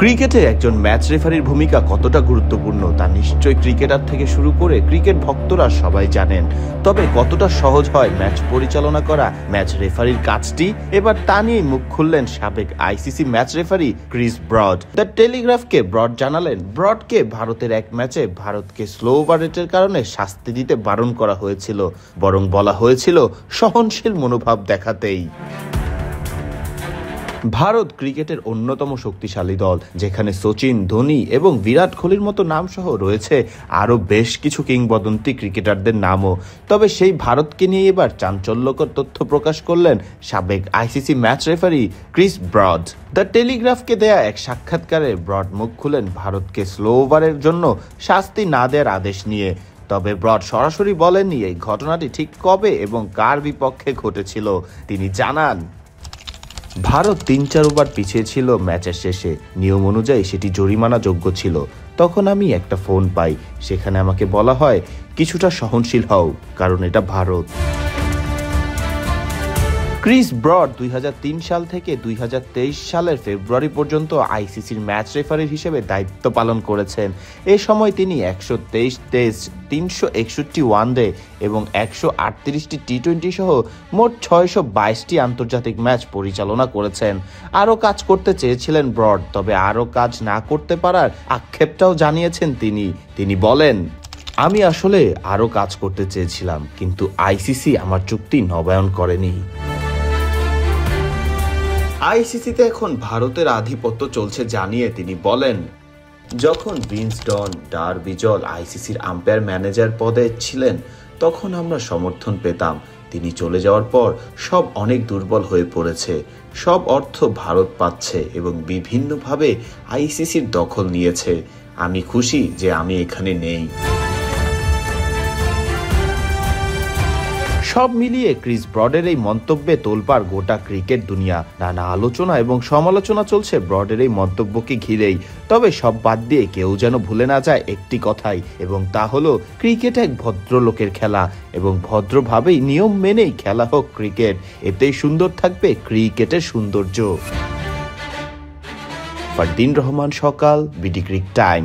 ক্রিকেটে একজন ম্যাচ রেফারির ভূমিকা কতটা গুরুত্বপূর্ণ তা নিশ্চয়ই ক্রিকেটার থেকে শুরু করে ক্রিকেট ভক্তরা সবাই জানেন। তবে কতটা সহজ হয় ম্যাচ পরিচালনা করা, ম্যাচ রেফারির কাজটি, এবার তা নিয়ে মুখ খুললেন সাবেক ICC match referee Chris Broad. The টেলিগ্রাফকে ব্রড জানালেন, ব্রডকে ভারতের এক ম্যাচে ভারতকে স্লো ওভার রেটের কারণে শাস্তি দিতে বারণ করা হয়েছিল, বরং বলা হয়েছিল সহনশীল মনোভাব দেখাতেই। ভারত ক্রিকেটের অন্যতম শক্তিশালী দল, যেখানে সচিন, ধোনি এবং বিরাট কোহলির মতো নামসহ রয়েছে আরও বেশ কিছু কিংবদন্তি ক্রিকেটারদের নামও। তবে সেই ভারতকে নিয়ে এবার চাঞ্চল্যকর তথ্য প্রকাশ করলেন সাবেক ICC match referee Chris Broad. The টেলিগ্রাফকে দেয়া এক সাক্ষাৎকারে ব্রড মুখ খুলেন ভারতকে স্লো ওভারের জন্য শাস্তি না দেওয়ার আদেশ নিয়ে। তবে ব্রড সরাসরি বলেননি এই ঘটনাটি ঠিক কবে এবং কার বিপক্ষে ঘটেছিল। তিনি জানান, ভারত ৩-৪ ওভার পিছিয়ে ছিল ম্যাচের শেষে, নিয়ম অনুযায়ী সেটি জরিমানাযোগ্য ছিল। তখন আমি একটা ফোন পাই, সেখানে আমাকে বলা হয় কিছুটা সহনশীল হও, কারণ এটা ভারত। ক্রিস ব্রড ২০০৩ সাল থেকে ২০২৩ সালের ফেব্রুয়ারি পর্যন্ত আইসিসির ম্যাচ রেফারি হিসেবে দায়িত্ব পালন করেছেন। এ সময় তিনি ১২৩ টেস্ট, ৩৬১ ওয়ানডে এবং ১৩৮টি টি-20 সহ মোট ৬২২টি আন্তর্জাতিক ম্যাচ পরিচালনা করেছেন। আরও কাজ করতে চেয়েছিলেন ব্রড, তবে আরও কাজ না করতে পারার আক্ষেপটাও জানিয়েছেন তিনি বলেন, আমি আসলে আরও কাজ করতে চেয়েছিলাম, কিন্তু আইসিসি আমার চুক্তি নবায়ন করেনি। আইসিসিতে এখন ভারতের আধিপত্য চলছে জানিয়ে তিনি বলেন, যখন উইজডেন ডারবিজল আইসিসির আম্পায়ার ম্যানেজার পদে ছিলেন তখন আমরা সমর্থন পেতাম। তিনি চলে যাওয়ার পর সব অনেক দুর্বল হয়ে পড়েছে। সব অর্থ ভারত পাচ্ছে এবং বিভিন্নভাবে আইসিসির দখল নিয়েছে। আমি খুশি যে আমি এখানে নেই। সব মিলিয়ে ক্রিস ব্রডের এই মন্তব্যে তোলপাড় গোটা ক্রিকেট দুনিয়া। নানা আলোচনা এবং সমালোচনা চলছে ব্রডের এই মন্তব্যকে ঘিরেই। তবে সব বাদ দিয়ে কেউ যেন ভুলে না যায় একটি কথাই, এবং তা হলো ক্রিকেট এক ভদ্রলোকের খেলা এবং ভদ্রভাবেই নিয়ম মেনেই খেলা হোক ক্রিকেট। এতেই সুন্দর থাকবে ক্রিকেটের সৌন্দর্য। ফারদিন রহমান সকাল, বিডি ক্রিক টাইম।